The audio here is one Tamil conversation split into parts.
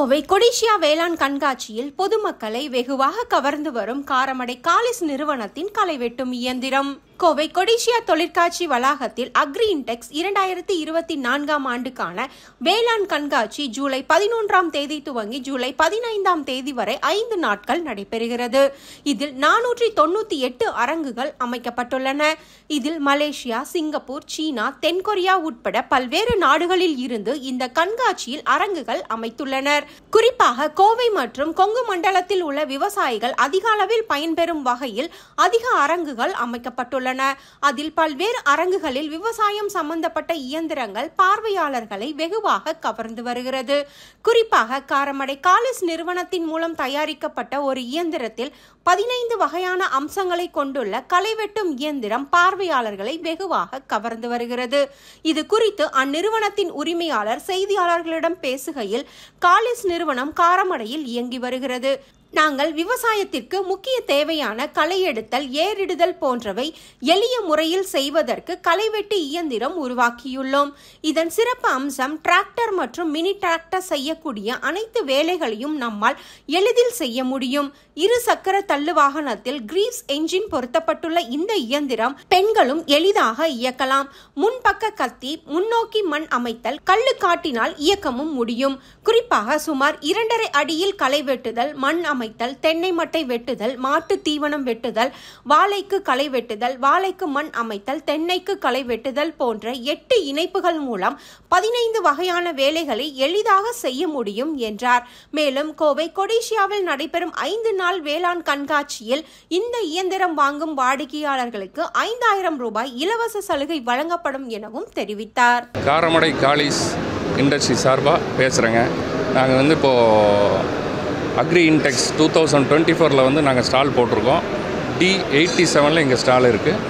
கோவை கொடிசியா வேளாண் கண்காட்சியில் பொதுமக்களை வெகுவாக கவர்ந்து வரும் காரமடை காலிஸ் நிறுவனத்தின் களை வெட்டும் இயந்திரம். கோவை கொடிசியா தொழிற்காட்சி வளாகத்தில் அக்ரி இன்டெக்ஸ் 2024 ஆண்டுக்கான வேளாண் கண்காட்சி ஜூலை 11 துவங்கி ஜூலை 15 வரை 5 நாட்கள் நடைபெறுகிறது. இதில் 498 அரங்குகள் அமைக்கப்பட்டுள்ளன. இதில் மலேசியா, சிங்கப்பூர், சீனா, தென்கொரியா உட்பட பல்வேறு நாடுகளில் இருந்து இந்த கண்காட்சியில் அரங்குகள் அமைத்துள்ளனர். குறிப்பாக கோவை மற்றும் கொங்கு மண்டலத்தில் உள்ள விவசாயிகள் அதிக அளவில் பயன்பெறும் வகையில் அதிக அரங்குகள் அமைக்கப்பட்டுள்ளன. அதில் பல்வேறு அரங்குகளில் விவசாயம் சம்பந்தப்பட்ட இயந்திரங்கள் பார்வையாளர்களை வெகுவாக கவர்ந்து வருகிறது. குறிப்பாக காரமடை காலிஸ் நிறுவனத்தின் மூலம் தயாரிக்கப்பட்ட ஒரு இயந்திரத்தில் 15 வகையான அம்சங்களை கொண்டுள்ள களை வெட்டும் இயந்திரம் பார்வையாளர்களை வெகுவாக கவர்ந்து வருகிறது. இது குறித்து அந்நிறுவனத்தின் உரிமையாளர் செய்தியாளர்களிடம் பேசுகையில், காலிஸ் நிறுவனம் காரமடையில் இயங்கி வருகிறது. நாங்கள் விவசாயத்திற்கு முக்கிய தேவையான களை எடுத்தல், ஏறிடுதல் போன்றவை எளிய முறையில் செய்வதற்கு களைவெட்டு இயந்திரம் உருவாக்கியுள்ளோம். இதன் சிறப்பு அம்சம் டிராக்டர் மற்றும் மினி டிராக்டர் செய்யக்கூடிய அனைத்து வேலைகளையும் நம்மால் எளிதில் செய்ய முடியும். 2 சக்கர தள்ளு வாகனத்தில் கிரீவ்ஸ் என்ஜின் பொருத்தப்பட்டுள்ள இந்த இயந்திரம் பெண்களும் எளிதாக இயக்கலாம். முன்பக்க கத்தி, முன்னோக்கி மண் அமைத்தல், கல்லு காட்டினால் இயக்கமும் முடியும். குறிப்பாக சுமார் 2.5 அடியில் களை வெட்டுதல், மண் அமைத்தல், தென்னை மட்டை வெட்டுதல், மாட்டு தீவனம் வெட்டுதல், வாழைக்கு களை வெட்டுதல், வாழைக்கு மண் அமைத்தல், தென்னைக்கு களை வெட்டுதல் போன்ற 8 இணைப்புகள் மூலம் 15 வகையான வேலைகளை எளிதாக செய்ய முடியும் என்றார். மேலும் கோவை கொடிசியாவில் நடைபெறும் 5 நாள் வேளாண் கண்காட்சியில் இந்த இயந்திரம் வாங்கும் வாடிக்கையாளர்களுக்கு 5000 ரூபாய் இலவச சலுகை வழங்கப்படும் எனவும் தெரிவித்தார். காரமடை காலிஸ் இண்டஸ்ட்ரி சார்பாக பேசுகிறேங்க. நாங்கள் இப்போது அக்ரி இன்டெக்ஸ் 2024 நாங்கள் ஸ்டால் போட்டிருக்கோம். D87 எங்கள் ஸ்டால் இருக்குது.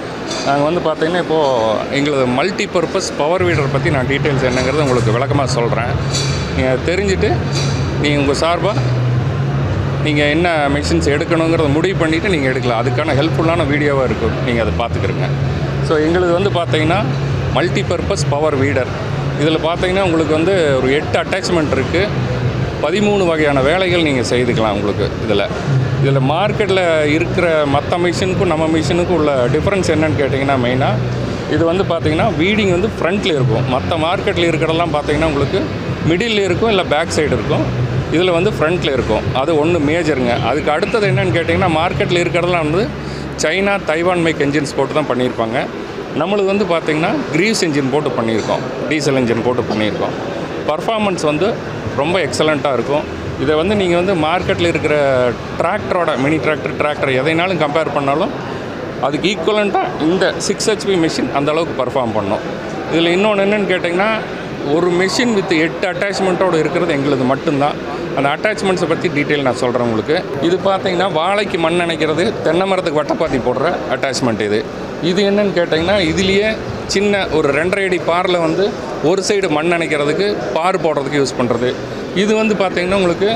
நாங்கள் பார்த்தீங்கன்னா இப்போது எங்களது மல்டி பர்பஸ் பவர் வீடர் பற்றி நான் டீட்டெயில்ஸ் என்னங்கிறத உங்களுக்கு விளக்கமாக சொல்கிறேன். நீங்கள் தெரிஞ்சுட்டு நீங்கள் உங்கள் சார்பாக நீங்கள் என்ன மெஷின்ஸ் எடுக்கணுங்கிறத முடிவு பண்ணிவிட்டு நீங்கள் எடுக்கலாம். அதுக்கான ஹெல்ப்ஃபுல்லான வீடியோவாக இருக்கும், நீங்கள் அதை பார்த்துக்கிறங்க. ஸோ எங்களுக்கு பார்த்தீங்கன்னா மல்டி பர்பஸ் பவர் வீடர். இதில் பார்த்தீங்கன்னா உங்களுக்கு ஒரு 8 அட்டாச்மெண்ட் இருக்குது. 13 வகையான வேலைகள் நீங்கள் செய்துக்கலாம். உங்களுக்கு இதில் மார்க்கெட்டில் இருக்கிற மற்ற மிஷினுக்கும் நம்ம மிஷினுக்கும் உள்ள டிஃப்ரென்ஸ் என்னன்னு கேட்டிங்கன்னா, மெயினாக இது பார்த்தீங்கன்னா வீடிங் ஃப்ரண்ட்டில் இருக்கும். மற்ற மார்க்கெட்டில் இருக்கிறதெல்லாம் பார்த்தீங்கன்னா உங்களுக்கு மிடில் இருக்கும், இல்லை பேக் சைடு இருக்கும். இதில் ஃப்ரண்ட்டில் இருக்கும். அது ஒன்று மேஜருங்க. அதுக்கு அடுத்தது என்னென்னு கேட்டிங்கன்னா, மார்க்கெட்டில் இருக்கிறதெல்லாம் சைனா, தைவான் மேக் என்ஜின்ஸ் போட்டு தான் பண்ணியிருப்பாங்க. நம்மளுக்கு பார்த்தீங்கன்னா கிரீவ்ஸ் என்ஜின் போட்டு பண்ணியிருக்கோம், டீசல் என்ஜின் போட்டு பண்ணியிருக்கோம். பர்ஃபார்மன்ஸ் ரொம்ப எக்ஸலண்ட்டாக இருக்கும். இதை நீங்கள் மார்க்கெட்டில் இருக்கிற டிராக்டரோட, மினி டிராக்டர் எதைனாலும் கம்பேர் பண்ணாலும் அதுக்கு ஈக்குவலண்ட்டாக இந்த 6 HP மிஷின் அந்தளவுக்கு பர்ஃபார்ம் பண்ணும். இதில் இன்னொன்று என்னென்னு கேட்டிங்கன்னா, ஒரு மிஷின் வித் 8 அட்டாச்மெண்ட்டோடு இருக்கிறது எங்களுது மட்டும்தான். அந்த அட்டாச்மெண்ட்ஸை பற்றி டீட்டெயில் நான் சொல்கிறேன் உங்களுக்கு. இது பார்த்தீங்கன்னா வாழைக்கு மண் அணைக்கிறது, தென்னை மரத்துக்கு வட்டப்பாத்தி போடுற அட்டாச்மெண்ட். இது என்னென்னு கேட்டிங்கன்னா, இதுலேயே சின்ன ஒரு 2.5 அடி பாரில் ஒரு சைடு மண் அணைக்கிறதுக்கு, பார் போடுறதுக்கு யூஸ் பண்ணுறது. இது பார்த்தீங்கன்னா உங்களுக்கு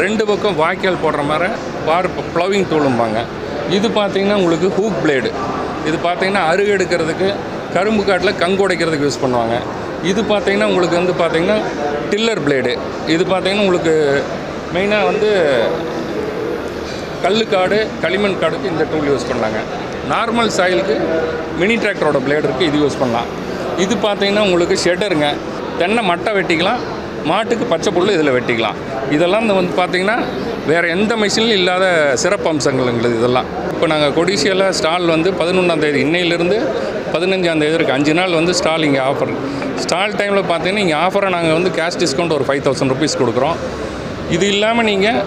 2 பக்கம் வாய்க்கால் போடுற மாதிரி பார் ப்ளவிங் டூலும்பாங்க. இது பார்த்தீங்கன்னா உங்களுக்கு ஹூக் பிளேடு. இது பார்த்தீங்கன்னா அருகு எடுக்கிறதுக்கு, கரும்பு காட்டில் கங்கு உடைக்கிறதுக்கு யூஸ் பண்ணுவாங்க. இது பார்த்தீங்கன்னா உங்களுக்கு பார்த்தீங்கன்னா டில்லர் பிளேடு. இது பார்த்தீங்கன்னா உங்களுக்கு மெயினாக கல்லுக்காடு, களிமண் காடுக்கு இந்த டூல் யூஸ் பண்ணாங்க. நார்மல் சாயிலுக்கு மினி டிராக்டரோட பிளேடு இருக்குது, இது யூஸ் பண்ணலாம். இது பார்த்தீங்கன்னா உங்களுக்கு ஷெட்டருங்க. தென்னை மட்டை வெட்டிக்கலாம், மாட்டுக்கு பச்சை புல் இதில் வெட்டிக்கலாம். இதெல்லாம் பார்த்தீங்கன்னா வேறு எந்த மிஷின்லையும் இல்லாத சிறப்பு அம்சங்கள்ங்கிறது இதெல்லாம். இப்போ நாங்கள் கொடிசியாவில் ஸ்டால் 11 இன்னையிலேருந்து 15 இருக்குது. 5 நாள் ஸ்டால் இங்கே ஆஃபர். ஸ்டால் டைமில் பார்த்தீங்கன்னா இங்கே ஆஃபரை நாங்கள் கேஷ் டிஸ்கவுண்ட் ஒரு 5000 rupees கொடுக்குறோம். இது இல்லாமல் நீங்கள்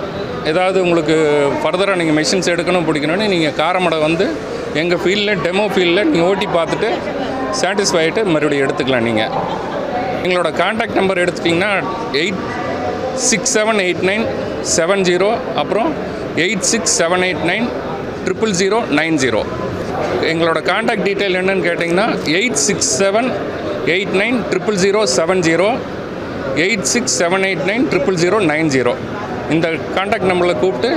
ஏதாவது உங்களுக்கு ஃபர்தராக நீங்கள் மெஷின்ஸ் எடுக்கணும் பிடிக்கணும்னு நீங்கள் காரமடை எங்கள் ஃபீல்டில், டெமோ ஃபீல்டில் நீங்கள் ஓட்டி பார்த்துட்டு சாட்டிஸ்ஃபை ஆகிட்டு மறுபடியும் எடுத்துக்கலாம். நீங்கள் எங்களோட கான்டாக்ட் நம்பர் எடுத்துட்டிங்கன்னா 867897 அப்புறம் 8678900090. எங்களோட கான்டாக்ட் டீட்டெயில் என்னென்னு கேட்டிங்கன்னா 8678900070, 8678900090. இந்த கான்டாக்ட் நம்பரில் கூப்பிட்டு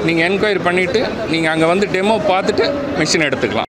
நீங்கள் என்கொயரி பண்ணிவிட்டு நீங்கள் அங்கே டெமோ பார்த்துட்டு மிஷின் எடுத்துக்கலாம்.